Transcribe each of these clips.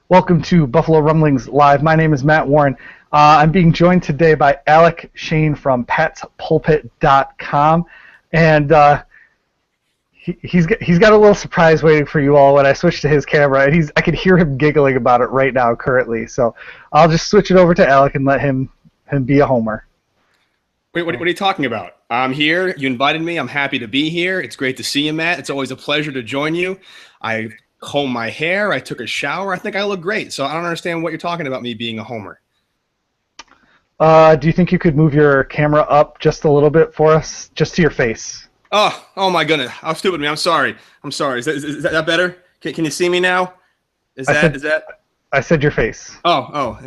Welcome to Buffalo Rumblings Live. My name is Matt Warren. I'm being joined today by Alec Shane from PatsPulpit.com, and he's got a little surprise waiting for you all when I switch to his camera, and I can hear him giggling about it right now currently. So I'll just switch it over to Alec and let him be a homer. Wait, what are you talking about? I'm here. You invited me. I'm happy to be here. It's great to see you, Matt. It's always a pleasure to join you. I combed my hair. I took a shower. I think I look great. So I don't understand what you're talking about me being a homer. Do you think you could move your camera up just a little bit for us, just to your face? Oh my goodness. How stupid of me. I'm sorry. Is that better? Can you see me now? Is that? I said your face. Oh,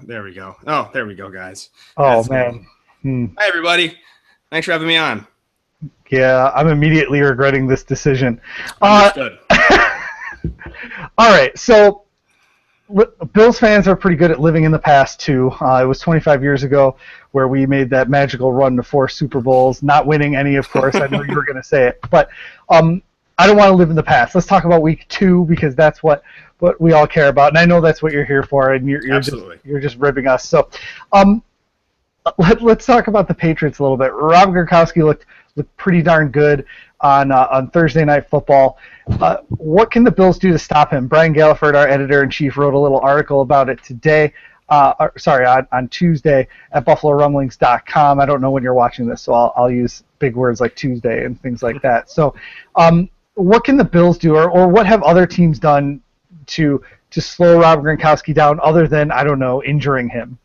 there we go. Oh, there we go, guys. Oh, man. Hi, everybody. Thanks for having me on. Yeah, I'm immediately regretting this decision. Understood. All right, so Bills fans are pretty good at living in the past, too. It was 25 years ago where we made that magical run to 4 Super Bowls, not winning any, of course. I know you were going to say it. But I don't want to live in the past. Let's talk about week 2 because that's what we all care about. And I know that's what you're here for, and you're just ribbing us. So let's talk about the Patriots a little bit. Rob Gronkowski looked pretty darn good on Thursday Night Football. What can the Bills do to stop him? Brian Galliford, our editor-in-chief, wrote a little article about it today. On Tuesday at BuffaloRumblings.com. I don't know when you're watching this, so I'll use big words like Tuesday and things like that. So what can the Bills do, or what have other teams done to slow Rob Gronkowski down other than, I don't know, injuring him?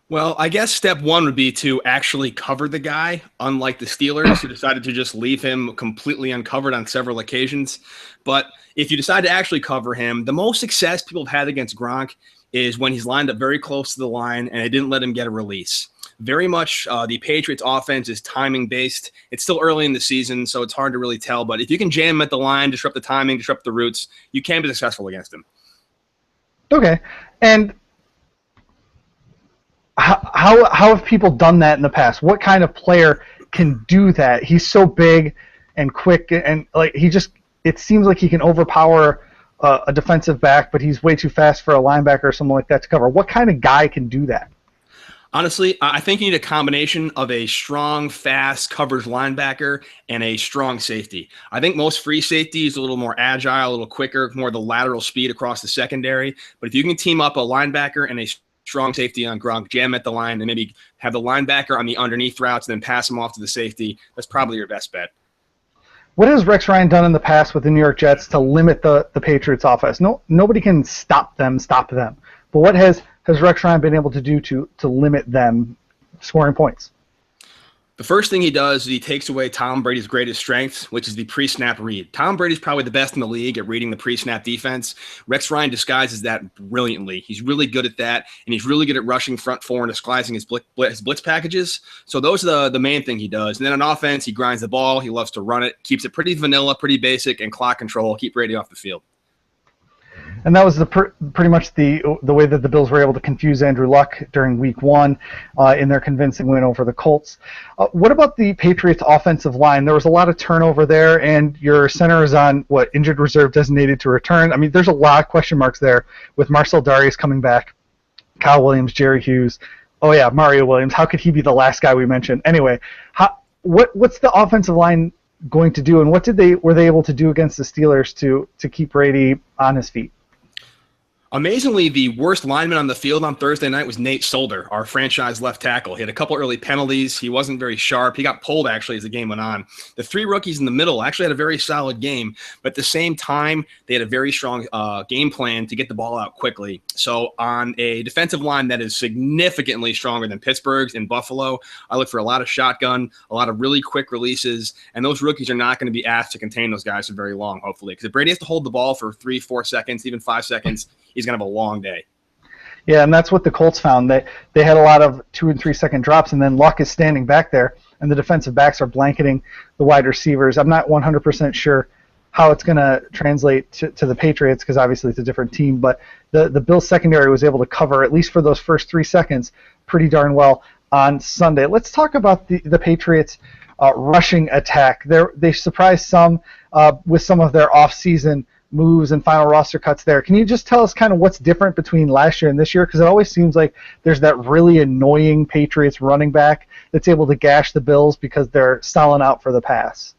Well, I guess step one would be to actually cover the guy, unlike the Steelers, who decided to just leave him completely uncovered on several occasions. But if you decide to actually cover him, the most success people have had against Gronk is when he's lined up very close to the line and they didn't let him get a release. Very much the Patriots offense is timing based. It's still early in the season, so it's hard to really tell. But if you can jam him at the line, disrupt the timing, disrupt the routes, you can be successful against him. Okay. And how have people done that in the past? What kind of player can do that? He's so big and quick, and it seems like he can overpower a defensive back, but he's way too fast for a linebacker or someone like that to cover. What kind of guy can do that? Honestly, I think you need a combination of a strong, fast coverage linebacker and a strong safety. I think most free safeties are a little more agile, a little quicker, more the lateral speed across the secondary. But if you can team up a linebacker and a strong safety on Gronk, jam at the line, and maybe have the linebacker on the underneath routes and then pass him off to the safety, that's probably your best bet. What has Rex Ryan done in the past with the New York Jets to limit the Patriots offense? Nobody can stop them. But what has Rex Ryan been able to do to limit them scoring points? The first thing he does is he takes away Tom Brady's greatest strength, which is the pre-snap read. Tom Brady's probably the best in the league at reading the pre-snap defense. Rex Ryan disguises that brilliantly. He's really good at that, and he's really good at rushing front four and disguising his blitz packages. So those are the main thing he does. And then on offense, he grinds the ball. He loves to run it, keeps it pretty vanilla, pretty basic, and clock control, keep Brady off the field. And that was pretty much the way that the Bills were able to confuse Andrew Luck during Week 1 in their convincing win over the Colts. What about the Patriots' offensive line? There was a lot of turnover there, and your center is on, injured reserve designated to return? I mean, there's a lot of question marks there with Marcel Darius coming back, Kyle Williams, Jerry Hughes. Oh, yeah, Mario Williams. How could he be the last guy we mentioned? Anyway, what's the offensive line going to do, and what were they able to do against the Steelers to keep Brady on his feet? Amazingly, the worst lineman on the field on Thursday night was Nate Solder, our franchise left tackle. He had a couple early penalties. He wasn't very sharp. He got pulled, actually, as the game went on. The 3 rookies in the middle actually had a very solid game, but at the same time, they had a very strong game plan to get the ball out quickly. So on a defensive line that is significantly stronger than Pittsburgh's in Buffalo, I look for a lot of shotgun, a lot of really quick releases, and those rookies are not going to be asked to contain those guys for very long, hopefully, because if Brady has to hold the ball for 3-4 seconds, even 5 seconds, he's going to have a long day. Yeah, and that's what the Colts found. They had a lot of 2 and 3 second drops, and then Luck is standing back there, and the defensive backs are blanketing the wide receivers. I'm not 100% sure how it's going to translate to the Patriots because obviously it's a different team, but the Bills secondary was able to cover, at least for those first 3 seconds, pretty darn well on Sunday. Let's talk about the Patriots rushing attack. They surprised some with some of their off-season moves and final roster cuts there. Can you just tell us kind of what's different between last year and this year? Because it always seems like there's that really annoying Patriots running back that's able to gash the Bills because they're selling out for the pass.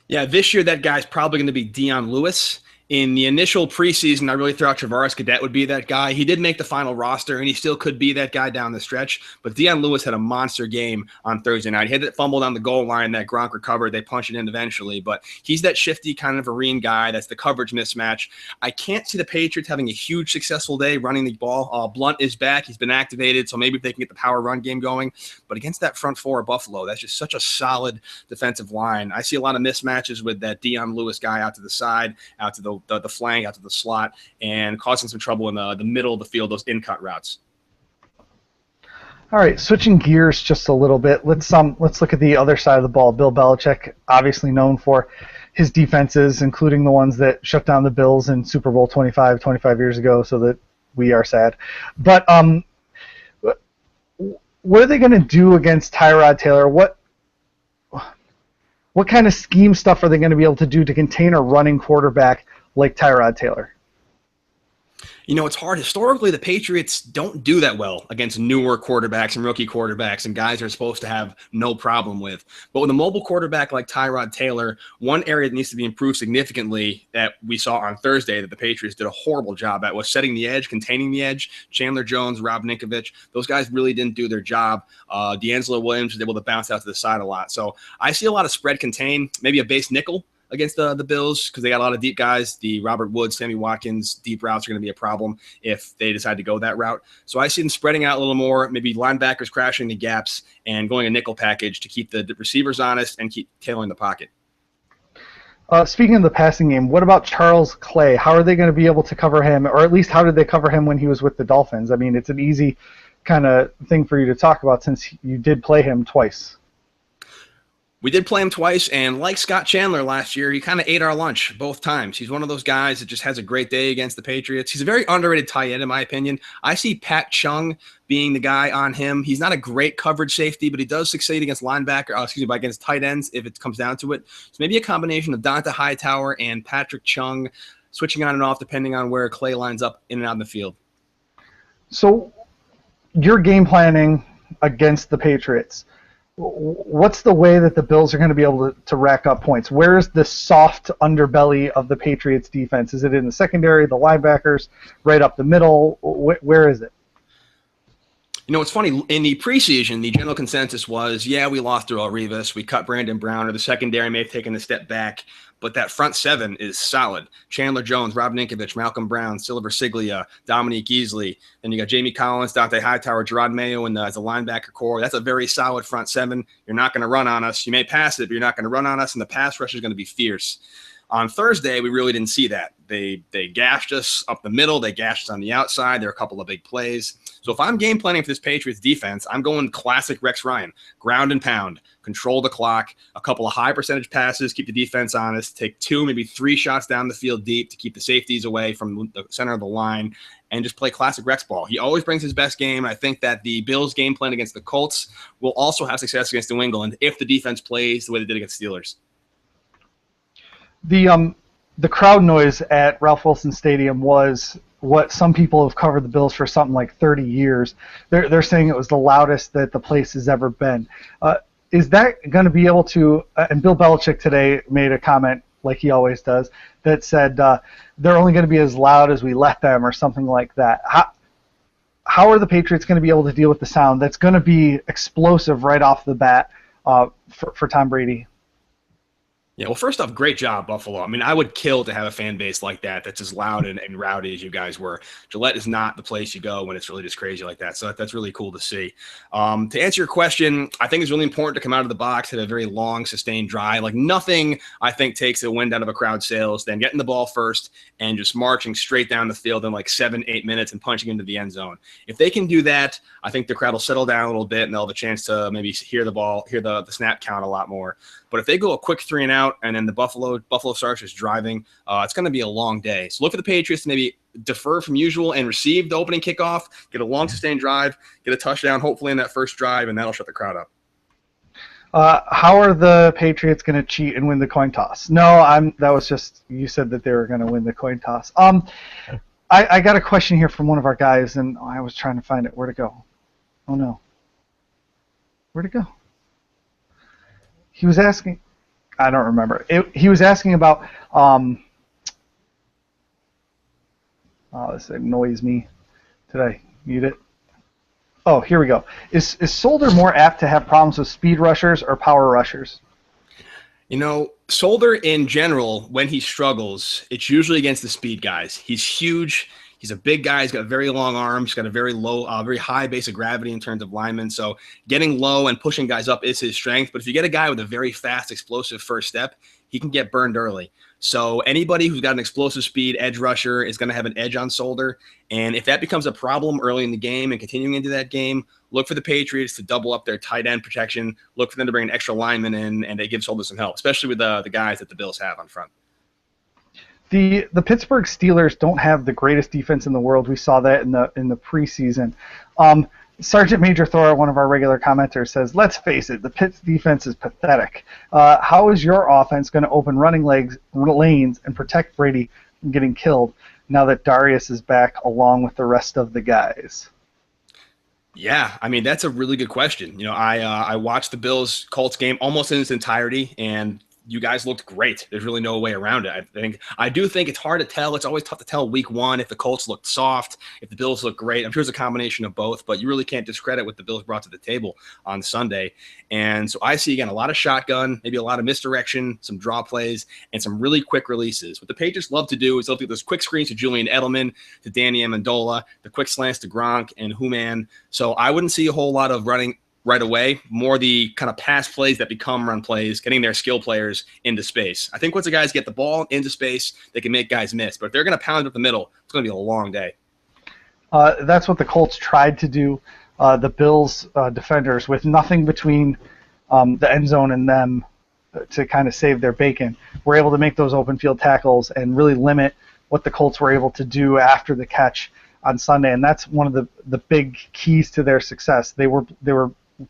Yeah, this year that guy's probably going to be Dion Lewis. In the initial preseason, I really thought Travaris Cadet would be that guy. He did make the final roster, and he still could be that guy down the stretch. But Dion Lewis had a monster game on Thursday night. He had that fumble down the goal line that Gronk recovered. They punched it in eventually. But he's that shifty kind of Arene guy. That's the coverage mismatch. I can't see the Patriots having a huge successful day running the ball. Blunt is back. He's been activated, so maybe if they can get the power run game going. But against that front four of Buffalo, that's just such a solid defensive line. I see a lot of mismatches with that Dion Lewis guy out to the side, out to the flank, out to the slot, and causing some trouble in the middle of the field, those in-cut routes. All right, switching gears just a little bit. Let's look at the other side of the ball. Bill Belichick, obviously known for his defenses, including the ones that shut down the Bills in Super Bowl 25 years ago, so that we are sad. But what are they going to do against Tyrod Taylor? What kind of scheme stuff are they going to be able to do to contain a running quarterback like Tyrod Taylor? You know, it's hard. Historically, the Patriots don't do that well against newer quarterbacks and rookie quarterbacks and guys they're supposed to have no problem with. But with a mobile quarterback like Tyrod Taylor, one area that needs to be improved significantly that we saw on Thursday that the Patriots did a horrible job at was setting the edge, containing the edge. Chandler Jones, Rob Ninkovich, those guys really didn't do their job. D'Angelo Williams was able to bounce out to the side a lot. So I see a lot of spread contain, maybe a base nickel against the Bills because they got a lot of deep guys. The Robert Woods, Sammy Watkins, deep routes are going to be a problem if they decide to go that route. So I see them spreading out a little more, maybe linebackers crashing the gaps and going a nickel package to keep the receivers honest and keep tailoring the pocket. Speaking of the passing game, what about Charles Clay? How are they going to be able to cover him, or at least how did they cover him when he was with the Dolphins? I mean, it's an easy kind of thing for you to talk about since you did play him twice. We did play him twice, and like Scott Chandler last year, he kind of ate our lunch both times. He's one of those guys that just has a great day against the Patriots. He's a very underrated tight end, in my opinion. I see Pat Chung being the guy on him. He's not a great coverage safety, but he does succeed against against tight ends if it comes down to it. So maybe a combination of Donta Hightower and Patrick Chung, switching on and off depending on where Clay lines up in and out in the field. So you're game planning against the Patriots. What's the way that the Bills are going to be able to rack up points? Where's the soft underbelly of the Patriots defense? Is it in the secondary, the linebackers, right up the middle? Where is it? You know, it's funny. In the preseason, the general consensus was, yeah, we lost Darrelle Revis. We cut Brandon Brown, or the secondary may have taken a step back. But that front seven is solid. Chandler Jones, Rob Ninkovich, Malcolm Brown, Silver Siglia, Dominique Easley. Then you got Jamie Collins, Dante Hightower, Gerard Mayo as a linebacker core. That's a very solid front seven. You're not going to run on us. You may pass it, but you're not going to run on us, and the pass rush is going to be fierce. On Thursday, we really didn't see that. They gashed us up the middle. They gashed us on the outside. There are a couple of big plays. So if I'm game planning for this Patriots defense, I'm going classic Rex Ryan, ground and pound, control the clock, a couple of high percentage passes, keep the defense honest, take 2, maybe 3 shots down the field deep to keep the safeties away from the center of the line, and just play classic Rex ball. He always brings his best game. I think that the Bills game plan against the Colts will also have success against New England if the defense plays the way they did against Steelers. The crowd noise at Ralph Wilson Stadium was what some people have covered the Bills for something like 30 years. They're saying it was the loudest that the place has ever been. Is that going to be able to? And Bill Belichick today made a comment, like he always does, that said they're only going to be as loud as we let them, or something like that. How are the Patriots going to be able to deal with the sound that's going to be explosive right off the bat for Tom Brady? Yeah, well, first off, great job, Buffalo. I mean, I would kill to have a fan base like that that's as loud and rowdy as you guys were. Gillette is not the place you go when it's really just crazy like that, so that's really cool to see. To answer your question, I think it's really important to come out of the box, hit a very long, sustained drive. Like nothing, I think, takes the wind out of a crowd sails than getting the ball first and just marching straight down the field in like 7-8 minutes and punching into the end zone. If they can do that, I think the crowd will settle down a little bit and they'll have a chance to maybe hear the snap count a lot more. But if they go a quick 3 and out, and then the Buffalo starts just driving, it's going to be a long day. So look for the Patriots to maybe defer from usual and receive the opening kickoff, get a long sustained drive, get a touchdown, hopefully in that first drive, and that'll shut the crowd up. How are the Patriots going to cheat and win the coin toss? No, that was just, you said that they were going to win the coin toss. I got a question here from one of our guys, and I was trying to find it. Where'd it go? Oh no. Where'd it go? He was asking. I don't remember. He was asking about. This annoys me. Did I mute it? Oh, here we go. Is Solder more apt to have problems with speed rushers or power rushers? Solder in general, when he struggles, it's usually against the speed guys. He's huge. He's a big guy. He's got very long arms. He's got a very very high base of gravity in terms of linemen. So getting low and pushing guys up is his strength. But if you get a guy with a very fast, explosive first step, he can get burned early. So anybody who's got an explosive speed edge rusher is going to have an edge on Solder. And if that becomes a problem early in the game and continuing into that game, look for the Patriots to double up their tight end protection. Look for them to bring an extra lineman in, and they give Solder some help, especially with the guys that the Bills have on front. The Pittsburgh Steelers don't have the greatest defense in the world. We saw that in the preseason. Sergeant Major Thor, one of our regular commenters, says, let's face it, the Pitts defense is pathetic. How is your offense going to open running lanes and protect Brady from getting killed now that Darius is back along with the rest of the guys? Yeah, I mean, that's a really good question. I watched the Bills-Colts game almost in its entirety, and you guys looked great. There's really no way around it. I do think it's hard to tell. It's always tough to tell week one if the Colts looked soft, if the Bills look great. I'm sure it's a combination of both, but you really can't discredit what the Bills brought to the table on Sunday. And so I see, again, a lot of shotgun, maybe a lot of misdirection, some draw plays, and some really quick releases. What the Patriots love to do is they'll do those quick screens to Julian Edelman, to Danny Amendola, the quick slants to Gronk and Human. So I wouldn't see a whole lot of running right away, more the kind of pass plays that become run plays, getting their skill players into space. I think once the guys get the ball into space, they can make guys miss. But if they're going to pound up the middle, it's going to be a long day. That's what the Colts tried to do. The Bills defenders, with nothing between the end zone and them to kind of save their bacon, were able to make those open field tackles and really limit what the Colts were able to do after the catch on Sunday. And that's one of the big keys to their success. They were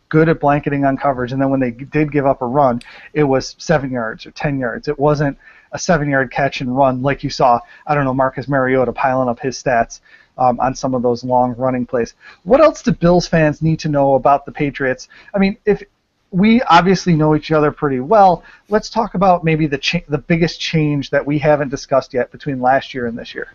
good at blanketing on coverage, and then when they did give up a run, it was 7 yards or 10 yards. It wasn't a 7-yard catch and run like you saw, Marcus Mariota piling up his stats on some of those long running plays. What else do Bills fans need to know about the Patriots? I mean, if we obviously know each other pretty well, let's talk about maybe the biggest change that we haven't discussed yet between last year and this year.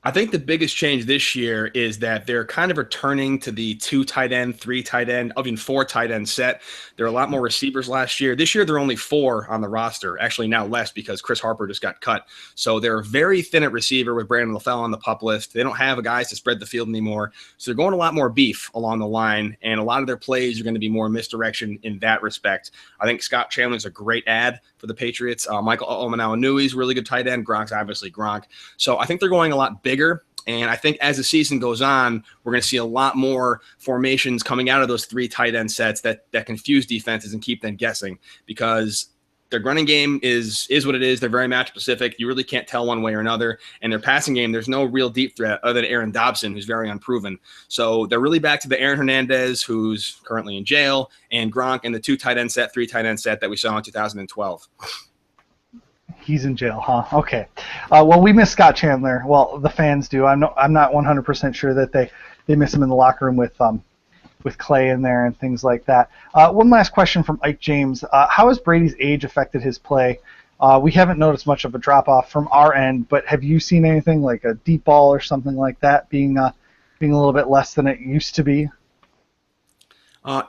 I think the biggest change this year is that they're kind of returning to the 2 tight end, 3 tight end, even 4 tight end set. There are a lot more receivers last year. This year, there are only 4 on the roster. Actually, now less because Chris Harper just got cut. So they're very thin at receiver with Brandon LaFell on the PUP list. They don't have a guys to spread the field anymore. So they're going a lot more beef along the line, and a lot of their plays are going to be more misdirection in that respect. I think Scott Chandler's a great add for the Patriots. Michael Omenawinui is a really good tight end. Gronk's obviously Gronk. So I think they're going a lot bigger. And I think as the season goes on, we're going to see a lot more formations coming out of those 3 tight end sets that confuse defenses and keep them guessing, because their running game is what it is. They're very match specific. You really can't tell one way or another. And their passing game, there's no real deep threat other than Aaron Dobson, who's very unproven. So they're really back to the Aaron Hernandez, who's currently in jail, and Gronk and the 2 tight end set, 3 tight end set that we saw in 2012. He's in jail, huh? Okay. Well, we miss Scott Chandler. Well, the fans do. I'm not 100% sure that they miss him in the locker room with Clay in there and things like that. One last question from Ike James. How has Brady's age affected his play? We haven't noticed much of a drop-off from our end, but have you seen anything like a deep ball or something like that being a little bit less than it used to be?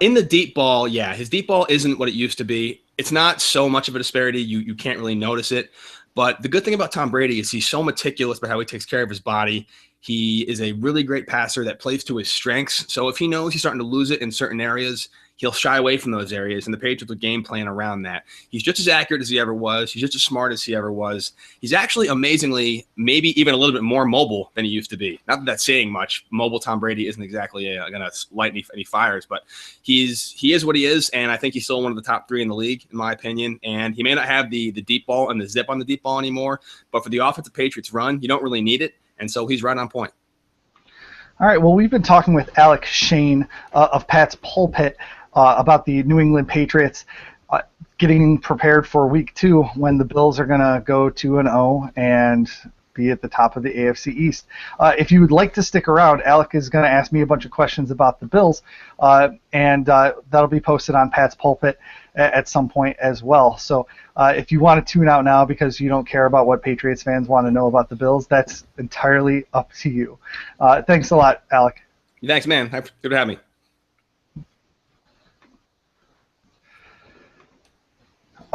In the deep ball, yeah, his deep ball isn't what it used to be. It's not so much of a disparity. You can't really notice it. But the good thing about Tom Brady is he's so meticulous about how he takes care of his body. He is a really great passer that plays to his strengths. So if he knows he's starting to lose it in certain areas, he'll shy away from those areas, and the Patriots will game plan around that. He's just as accurate as he ever was. He's just as smart as he ever was. He's actually amazingly, maybe even a little bit more mobile than he used to be. Not that that's saying much. Mobile Tom Brady isn't exactly going to light any fires, but he is what he is, and I think he's still one of the top 3 in the league, in my opinion. And he may not have the deep ball and the zip on the deep ball anymore, but for the offensive Patriots run, you don't really need it, and so he's right on point. All right, well, we've been talking with Alec Shane of Pats Pulpit. about the New England Patriots getting prepared for Week 2 when the Bills are going to go 2-0 and be at the top of the AFC East. If you would like to stick around, Alec is going to ask me a bunch of questions about the Bills, and that'll be posted on Pats Pulpit at some point as well. So if you want to tune out now because you don't care about what Patriots fans want to know about the Bills, that's entirely up to you. Thanks a lot, Alec. Thanks, man. Good to have me.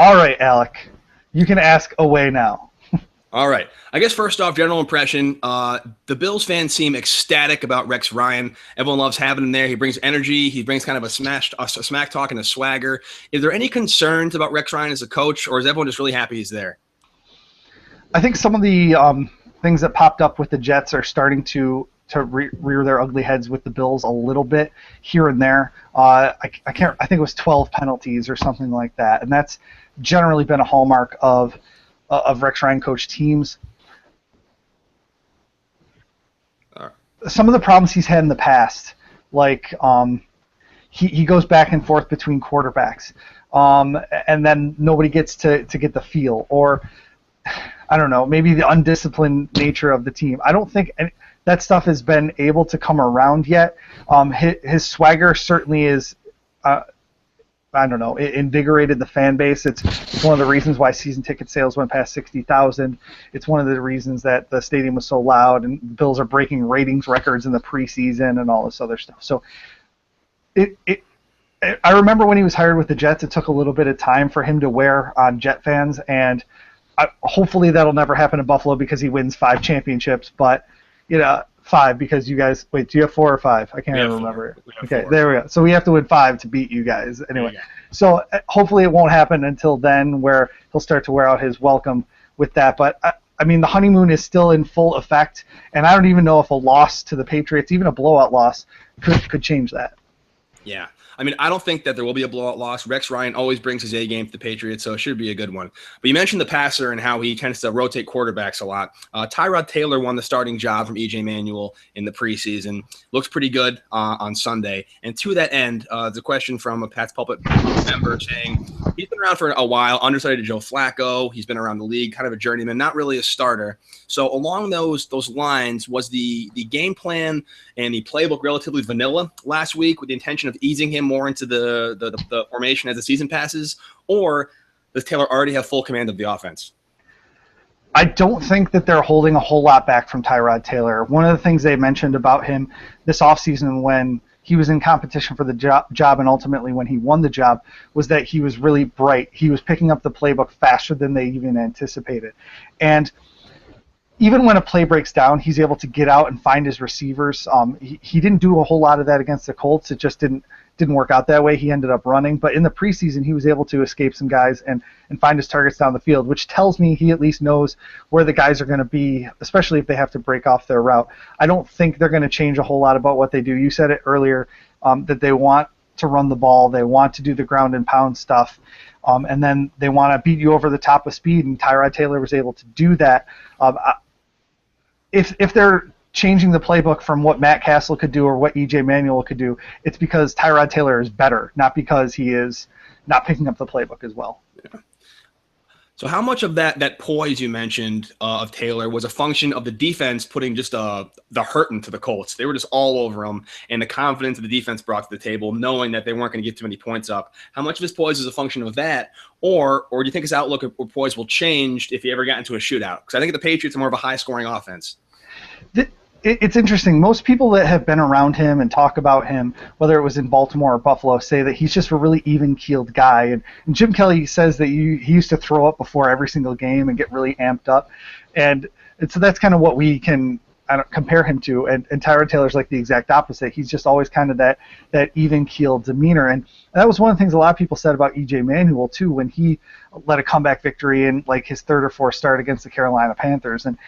All right, Alec. You can ask away now. All right. I guess first off, general impression, the Bills fans seem ecstatic about Rex Ryan. Everyone loves having him there. He brings energy. He brings kind of a smack talk and a swagger. Is there any concerns about Rex Ryan as a coach, or is everyone just really happy he's there? I think some of the things that popped up with the Jets are starting to rear their ugly heads with the Bills a little bit here and there. I think it was 12 penalties or something like that, and that's generally been a hallmark of Rex Ryan coach teams. Some of the problems he's had in the past, like he goes back and forth between quarterbacks, and then nobody gets to get the feel, or I don't know, maybe the undisciplined nature of the team. I don't think that stuff has been able to come around yet. His swagger certainly is. I don't know, it invigorated the fan base. It's one of the reasons why season ticket sales went past 60,000. It's one of the reasons that the stadium was so loud, and the Bills are breaking ratings records in the preseason and all this other stuff. So I remember when he was hired with the Jets, it took a little bit of time for him to wear on Jet fans, and hopefully that'll never happen in Buffalo because he wins 5 championships, but 5 because you guys – wait, do you have 4 or 5? I can't even remember. Okay, 4. There we go. So we have to win 5 to beat you guys. Anyway, so hopefully it won't happen until then where he'll start to wear out his welcome with that. But, I mean, the honeymoon is still in full effect, and I don't even know if a loss to the Patriots, even a blowout loss, could change that. Yeah. I mean, I don't think that there will be a blowout loss. Rex Ryan always brings his A game to the Patriots, so it should be a good one. But you mentioned the passer and how he tends to rotate quarterbacks a lot. Tyrod Taylor won the starting job from E.J. Manuel in the preseason. Looks pretty good on Sunday. And to that end, there's a question from a Pats Pulpit member saying he's been around for a while, understudied to Joe Flacco. He's been around the league, kind of a journeyman, not really a starter. So along those lines, was the game plan and the playbook relatively vanilla last week with the intention of easing him more into the formation as the season passes, or does Taylor already have full command of the offense? I don't think that they're holding a whole lot back from Tyrod Taylor. One of the things they mentioned about him this offseason when he was in competition for the job and ultimately when he won the job was that he was really bright. He was picking up the playbook faster than they even anticipated. And even when a play breaks down, he's able to get out and find his receivers. He didn't do a whole lot of that against the Colts. It just didn't work out that way. He ended up running. But in the preseason, he was able to escape some guys and find his targets down the field, which tells me he at least knows where the guys are going to be, especially if they have to break off their route. I don't think they're going to change a whole lot about what they do. You said it earlier that they want to run the ball. They want to do the ground and pound stuff. And then they want to beat you over the top with speed, and Tyrod Taylor was able to do that. If they're changing the playbook from what Matt Castle could do or what E.J. Manuel could do, it's because Tyrod Taylor is better, not because he is not picking up the playbook as well. Yeah. So how much of that poise you mentioned of Taylor was a function of the defense putting just the hurt into the Colts? They were just all over him, and the confidence that the defense brought to the table, knowing that they weren't going to get too many points up. How much of his poise is a function of that, or do you think his outlook or poise will change if he ever got into a shootout? Because I think the Patriots are more of a high-scoring offense. It's interesting. Most people that have been around him and talk about him, whether it was in Baltimore or Buffalo, say that he's just a really even-keeled guy. And Jim Kelly says that he used to throw up before every single game and get really amped up. And so that's kind of what we can compare him to. And Tyrod Taylor's like the exact opposite. He's just always kind of that even-keeled demeanor. And that was one of the things a lot of people said about E.J. Manuel, too, when he led a comeback victory in like his third or fourth start against the Carolina Panthers. And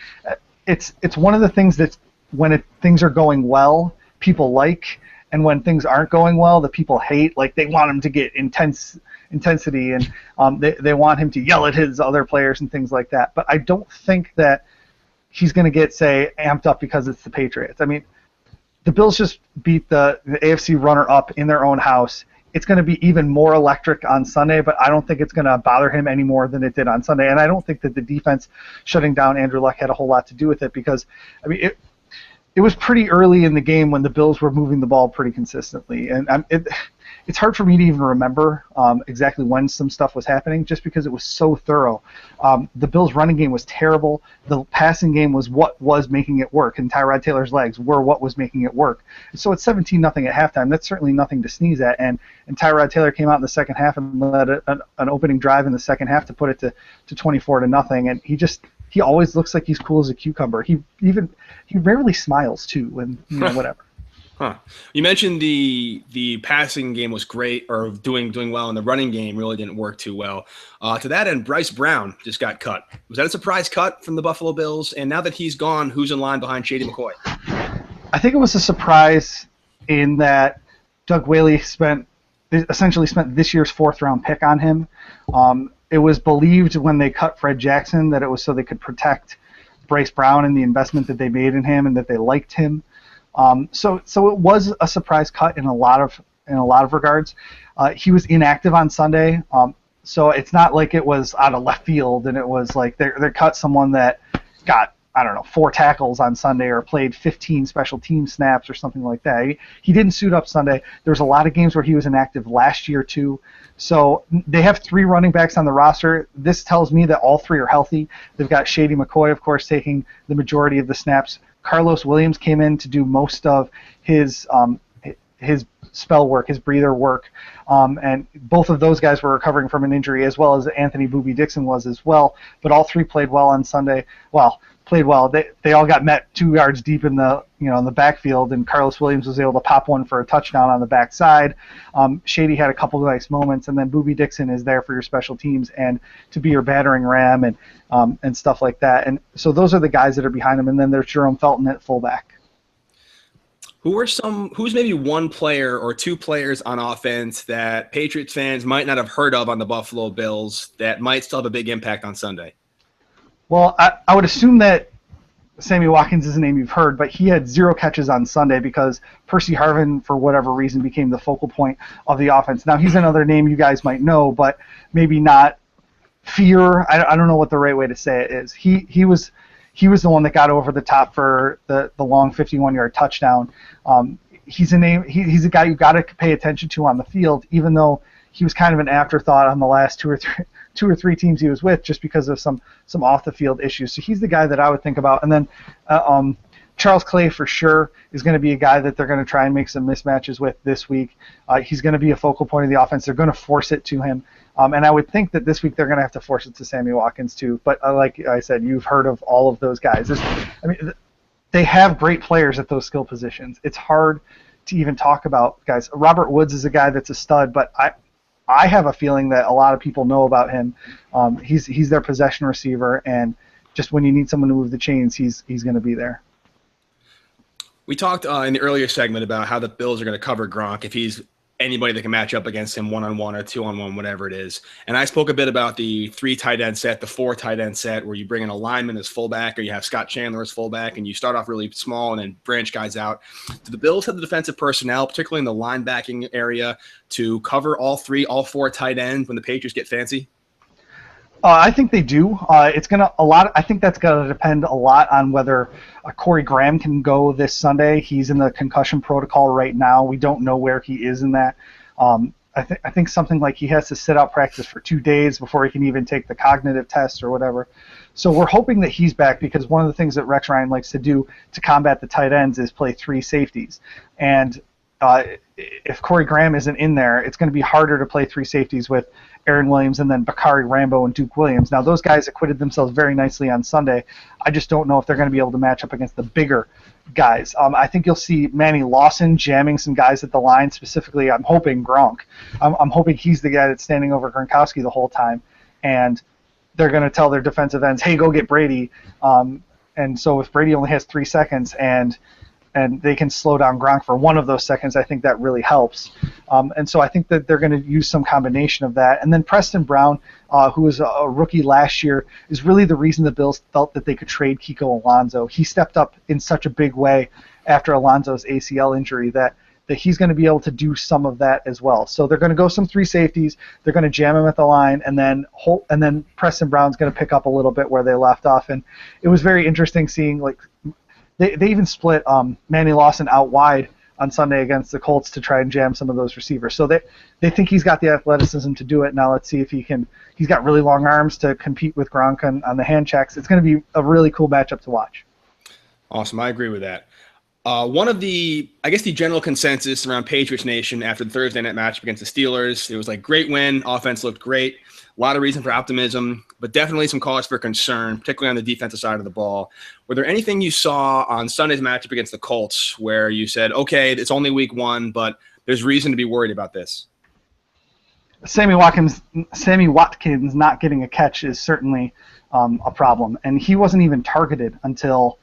it's one of the things that's when things are going well, people like, and when things aren't going well, the people hate. Like they want him to get intensity, and they want him to yell at his other players and things like that. But I don't think that he's going to get, say, amped up because it's the Patriots. I mean, the Bills just beat the AFC runner-up in their own house it's going to be even more electric on Sunday, but I don't think it's going to bother him any more than it did on Sunday. And I don't think that the defense shutting down Andrew Luck had a whole lot to do with it, because, I mean, it was pretty early in the game when the Bills were moving the ball pretty consistently. And it's hard for me to even remember exactly when some stuff was happening, just because it was so thorough. The Bills' running game was terrible. The passing game was what was making it work, and Tyrod Taylor's legs were what was making it work. So it's 17-0 at halftime. That's certainly nothing to sneeze at. And Tyrod Taylor came out in the second half and led an opening drive in the second half to put it to 24-0. And he always looks like he's cool as a cucumber. He rarely smiles too, and whatever. Huh. You mentioned the passing game was great, or doing well, and the running game really didn't work too well. To that end, Bryce Brown just got cut. Was that a surprise cut from the Buffalo Bills? And now that he's gone, who's in line behind Shady McCoy? I think it was a surprise in that Doug Whaley essentially spent this year's fourth-round pick on him. It was believed when they cut Fred Jackson that it was so they could protect Bryce Brown and the investment that they made in him, and that they liked him. So it was a surprise cut in a lot of regards. He was inactive on Sunday, so it's not like it was out of left field, and it was like they cut someone that got, I don't know, 4 tackles on Sunday or played 15 special team snaps or something like that. He didn't suit up Sunday. There was a lot of games where he was inactive last year too. So they have 3 running backs on the roster. This tells me that all 3 are healthy. They've got Shady McCoy, of course, taking the majority of the snaps. Carlos Williams came in to do most of his spell work, his breather work, and both of those guys were recovering from an injury, as well as Anthony Boobie Dixon was as well. But all 3 played well on Sunday. Played well. They all got met 2 yards deep in the in the backfield, and Carlos Williams was able to pop one for a touchdown on the backside. Shady had a couple of nice moments, and then Boobie Dixon is there for your special teams and to be your battering ram and stuff like that. And so those are the guys that are behind him, and then there's Jerome Felton at fullback. Who's maybe one player or 2 players on offense that Patriots fans might not have heard of on the Buffalo Bills that might still have a big impact on Sunday? Well, I would assume that Sammy Watkins is a name you've heard, but he had 0 catches on Sunday because Percy Harvin, for whatever reason, became the focal point of the offense. Now, he's another name you guys might know, but maybe not fear. I don't know what the right way to say it is. He was the one that got over the top for the long 51-yard touchdown. He's a name. He's a guy you got to pay attention to on the field, even though he was kind of an afterthought on the last two or three teams he was with, just because of some off the field issues. So he's the guy that I would think about. And then Charles Clay for sure is going to be a guy that they're going to try and make some mismatches with this week. He's going to be a focal point of the offense. They're going to force it to him. And I would think that this week they're going to have to force it to Sammy Watkins too. But like I said, you've heard of all of those guys. They have great players at those skill positions. It's hard to even talk about guys. Robert Woods is a guy that's a stud, but I have a feeling that a lot of people know about him. He's their possession receiver, and just when you need someone to move the chains, he's going to be there. We talked in the earlier segment about how the Bills are going to cover Gronk if he's anybody that can match up against him 1-on-1 or 2-on-1, whatever it is. And I spoke a bit about the 3 tight end set, the 4 tight end set, where you bring in a lineman as fullback, or you have Scott Chandler as fullback, and you start off really small and then branch guys out. Do the Bills have the defensive personnel, particularly in the linebacking area, to cover all 4 tight ends when the Patriots get fancy? I think they do. I think that's going to depend a lot on whether Corey Graham can go this Sunday. He's in the concussion protocol right now. We don't know where he is in that. I think something like he has to sit out practice for 2 days before he can even take the cognitive test or whatever. So we're hoping that he's back, because one of the things that Rex Ryan likes to do to combat the tight ends is play 3 safeties. And if Corey Graham isn't in there, it's going to be harder to play 3 safeties with Aaron Williams and then Bakari Rambo and Duke Williams. Now, those guys acquitted themselves very nicely on Sunday. I just don't know if they're going to be able to match up against the bigger guys. I think you'll see Manny Lawson jamming some guys at the line. Specifically, I'm hoping Gronk. I'm hoping he's the guy that's standing over Gronkowski the whole time. And they're going to tell their defensive ends, hey, go get Brady. And so if Brady only has 3 seconds and they can slow down Gronk for 1 of those seconds, I think that really helps. And so I think that they're going to use some combination of that. And then Preston Brown, who was a rookie last year, is really the reason the Bills felt that they could trade Kiko Alonso. He stepped up in such a big way after Alonso's ACL injury that that he's going to be able to do some of that as well. So they're going to go some 3 safeties. They're going to jam him at the line, and then Preston Brown's going to pick up a little bit where they left off. And it was very interesting seeing, like, they even split Manny Lawson out wide on Sunday against the Colts to try and jam some of those receivers. So they think he's got the athleticism to do it. Now let's see if he can. He's got really long arms to compete with Gronk on the hand checks. It's going to be a really cool matchup to watch. Awesome. I agree with that. One of the general consensus around Patriots Nation after the Thursday night matchup against the Steelers, it was like great win. Offense looked great. A lot of reason for optimism, but definitely some cause for concern, particularly on the defensive side of the ball. Were there anything you saw on Sunday's matchup against the Colts where you said, okay, it's only week 1, but there's reason to be worried about this? Sammy Watkins not getting a catch is certainly a problem, and he wasn't even targeted until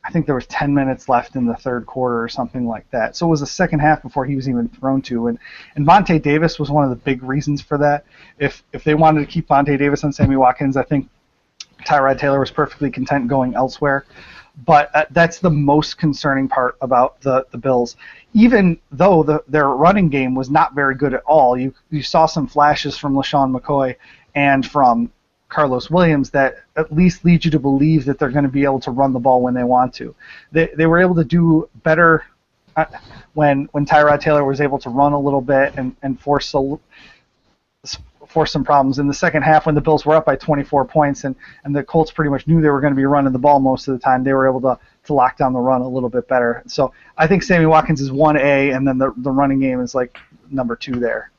I think there was 10 minutes left in the third quarter or something like that. So it was the second half before he was even thrown to. And Vontae Davis was one of the big reasons for that. If they wanted to keep Vontae Davis on Sammy Watkins, I think Tyrod Taylor was perfectly content going elsewhere. But that's the most concerning part about the Bills. Even though their running game was not very good at all, you saw some flashes from LaShawn McCoy and from Carlos Williams that at least lead you to believe that they're going to be able to run the ball when they want to. They were able to do better when Tyrod Taylor was able to run a little bit and force some problems. In the second half, when the Bills were up by 24 points and the Colts pretty much knew they were going to be running the ball most of the time, they were able to lock down the run a little bit better. So I think Sammy Watkins is 1A, and then the running game is like number 2 there.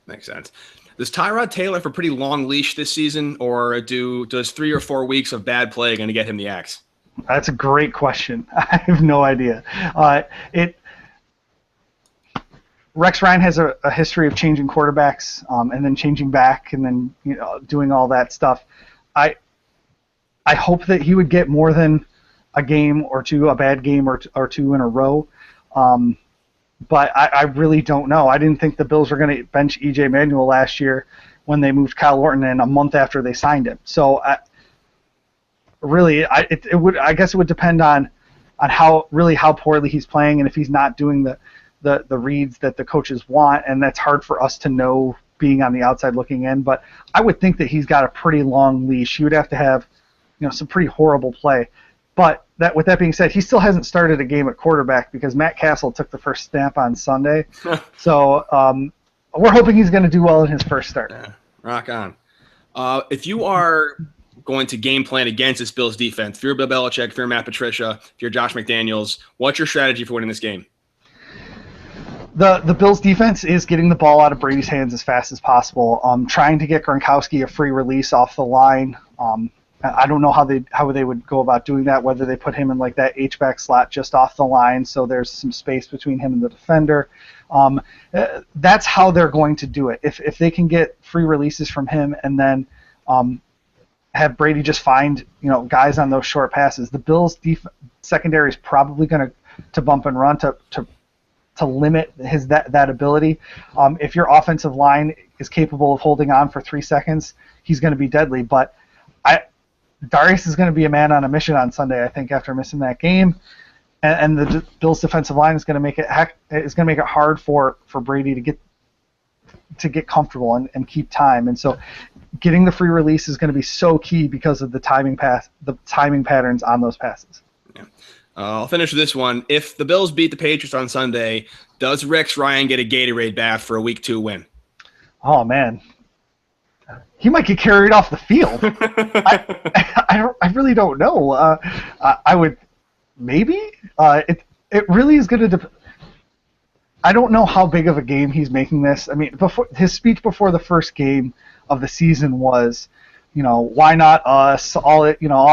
Makes sense. Does Tyrod Taylor have a pretty long leash this season, or does 3 or 4 weeks of bad play going to get him the axe? That's a great question. I have no idea. Rex Ryan has a history of changing quarterbacks and then changing back and then doing all that stuff. I hope that he would get more than a game or two, a bad game or two in a row. But I really don't know. I didn't think the Bills were going to bench E.J. Manuel last year when they moved Kyle Orton in a month after they signed him. So I guess it would depend on how poorly he's playing and if he's not doing the reads that the coaches want, and that's hard for us to know being on the outside looking in. But I would think that he's got a pretty long leash. He would have to have some pretty horrible play. But with that being said, he still hasn't started a game at quarterback because Matt Castle took the first snap on Sunday. So we're hoping he's going to do well in his first start. Yeah, rock on. If you are going to game plan against this Bills defense, if you're Bill Belichick, if you're Matt Patricia, if you're Josh McDaniels, what's your strategy for winning this game? The Bills defense is getting the ball out of Brady's hands as fast as possible, trying to get Gronkowski a free release off the line. I don't know how they would go about doing that, whether they put him in like that H-back slot just off the line so there's some space between him and the defender. That's how they're going to do it. If they can get free releases from him and then have Brady just find guys on those short passes, the Bills' secondary is probably going to bump and run to limit that ability. If your offensive line is capable of holding on for 3 seconds, he's going to be deadly. But Darius is going to be a man on a mission on Sunday, I think, after missing that game, and the Bills' defensive line is going to make it hard for Brady to get comfortable and keep time. And so, getting the free release is going to be so key because of the timing patterns on those passes. Yeah. I'll finish with this one. If the Bills beat the Patriots on Sunday, does Rex Ryan get a Gatorade bath for a Week 2 win? Oh man. He might get carried off the field. I really don't know. I would maybe. It really is going to. I don't know how big of a game he's making this. I mean, before his speech before the first game of the season was, why not us? All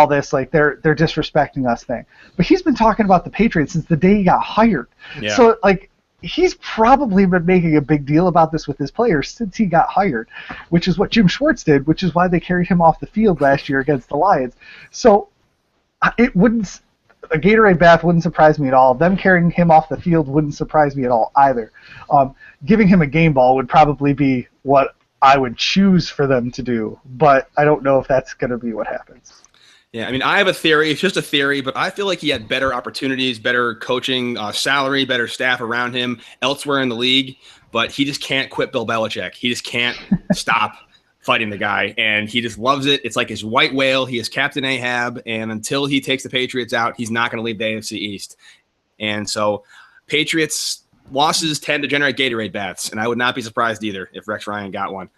this like they're disrespecting us thing. But he's been talking about the Patriots since the day he got hired. Yeah. So like. He's probably been making a big deal about this with his players since he got hired, which is what Jim Schwartz did, which is why they carried him off the field last year against the Lions. So a Gatorade bath wouldn't surprise me at all. Them carrying him off the field wouldn't surprise me at all either. Giving him a game ball would probably be what I would choose for them to do, but I don't know if that's going to be what happens. Yeah, I mean, I have a theory. It's just a theory, but I feel like he had better opportunities, better coaching, salary, better staff around him elsewhere in the league, but he just can't quit Bill Belichick. He just can't stop fighting the guy, and he just loves it. It's like his white whale. He is Captain Ahab, and until he takes the Patriots out, he's not going to leave the AFC East. And so Patriots losses tend to generate Gatorade bats, and I would not be surprised either if Rex Ryan got one.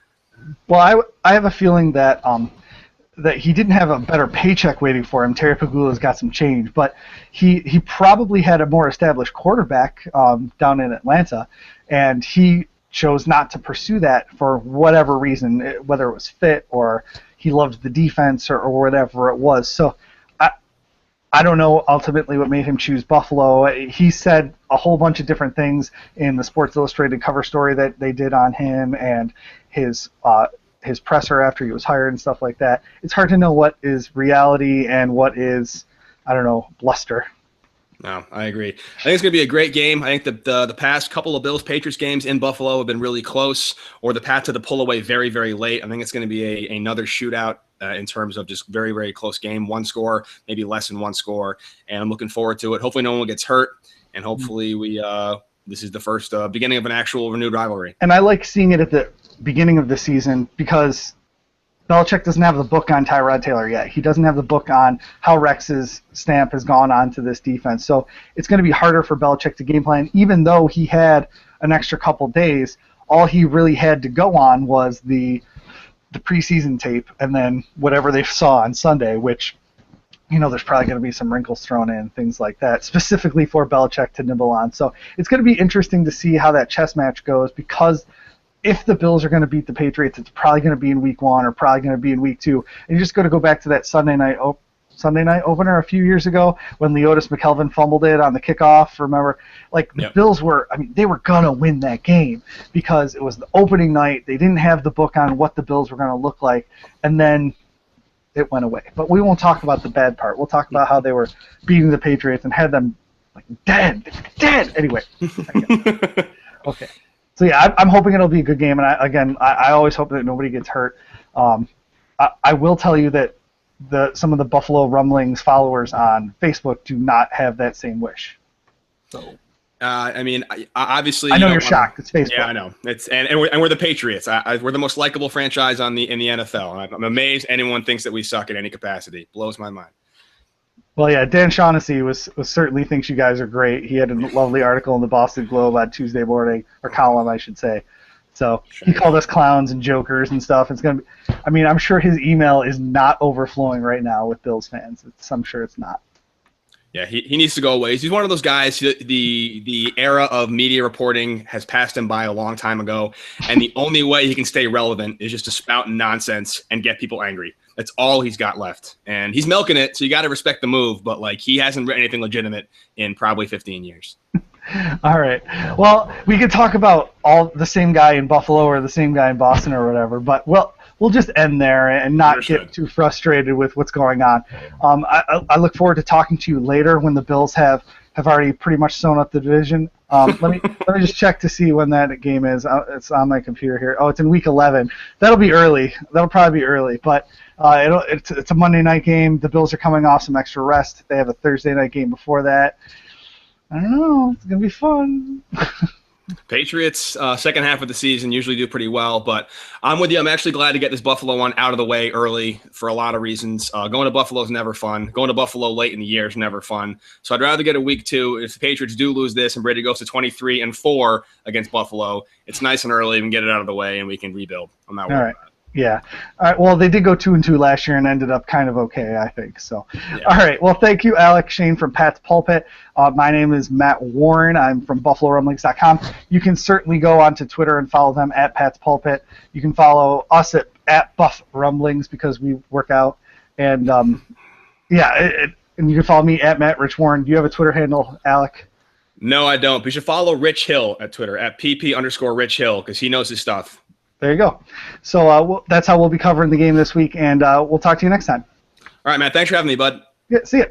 Well, I have a feeling that that he didn't have a better paycheck waiting for him. Terry Pagula's got some change, but he probably had a more established quarterback down in Atlanta, and he chose not to pursue that for whatever reason, whether it was fit or he loved the defense or whatever it was. So I don't know ultimately what made him choose Buffalo. He said a whole bunch of different things in the Sports Illustrated cover story that they did on him and his presser after he was hired and stuff like that. It's hard to know what is reality and what is, I don't know, bluster. No, I agree. I think it's going to be a great game. I think the past couple of Bills-Patriots games in Buffalo have been really close, or the Pats had to pull away very, very late. I think it's going to be another shootout in terms of just very, very close game. One score, maybe less than one score, and I'm looking forward to it. Hopefully no one gets hurt, and hopefully this is the first beginning of an actual renewed rivalry. And I like seeing it at the beginning of the season because Belichick doesn't have the book on Tyrod Taylor yet. He doesn't have the book on how Rex's stamp has gone onto this defense. So it's going to be harder for Belichick to game plan, even though he had an extra couple days. All he really had to go on was the preseason tape and then whatever they saw on Sunday, which, there's probably going to be some wrinkles thrown in, things like that, specifically for Belichick to nibble on. So it's going to be interesting to see how that chess match goes, because if the Bills are going to beat the Patriots, it's probably going to be in week 1 or probably going to be in week 2. And you're just going to go back to that Sunday night opener a few years ago when Leotis McKelvin fumbled it on the kickoff. Remember, the Bills were, they were going to win that game because it was the opening night. They didn't have the book on what the Bills were going to look like, and then it went away. But we won't talk about the bad part. We'll talk about how they were beating the Patriots and had them dead. Anyway. Okay. So yeah, I'm hoping it'll be a good game, and I always hope that nobody gets hurt. I will tell you that some of the Buffalo Rumblings followers on Facebook do not have that same wish. So obviously, I know you're shocked. It's Facebook. Yeah, I know. It's and we're the Patriots. We're the most likable franchise in the NFL. I'm amazed anyone thinks that we suck at any capacity. Blows my mind. Well, yeah, Dan Shaughnessy was certainly thinks you guys are great. He had a lovely article in the Boston Globe on Tuesday morning, or column, I should say. So he called us clowns and jokers and stuff. It's gonna be, I'm sure his email is not overflowing right now with Bills fans. I'm sure it's not. Yeah, he needs to go away. He's one of those guys. The era of media reporting has passed him by a long time ago, and the only way he can stay relevant is just to spout nonsense and get people angry. That's all he's got left, and he's milking it. So you got to respect the move, but he hasn't written anything legitimate in probably 15 years. All right. Well, we could talk about all the same guy in Buffalo or the same guy in Boston or whatever, but we'll just end there and not get too frustrated with what's going on. I look forward to talking to you later when the Bills have already pretty much sewn up the division. Let me just check to see when that game is. It's on my computer here. Oh, it's in week 11. That'll be early. That'll probably be early, but it's a Monday night game. The Bills are coming off some extra rest. They have a Thursday night game before that. I don't know. It's gonna be fun. Patriots, second half of the season usually do pretty well, but I'm with you. I'm actually glad to get this Buffalo one out of the way early for a lot of reasons. Going to Buffalo is never fun. Going to Buffalo late in the year is never fun. So I'd rather get a week 2. If the Patriots do lose this and Brady goes to 23-4 against Buffalo, it's nice and early and get it out of the way and we can rebuild. I'm not worried about it. Yeah. All right. Well, they did go 2-2 last year and ended up kind of okay, I think. So, yeah. All right. Well, thank you, Alec Shane from Pats Pulpit. My name is Matt Warren. I'm from BuffaloRumblings.com. You can certainly go onto Twitter and follow them at Pats Pulpit. You can follow us at Buff Rumblings because we work out. And, and you can follow me at Matt Rich Warren. Do you have a Twitter handle, Alec? No, I don't. But you should follow Rich Hill at Twitter, at pp_Rich Hill, because he knows his stuff. There you go. So that's how we'll be covering the game this week, and we'll talk to you next time. All right, man. Thanks for having me, bud. Yeah, see ya.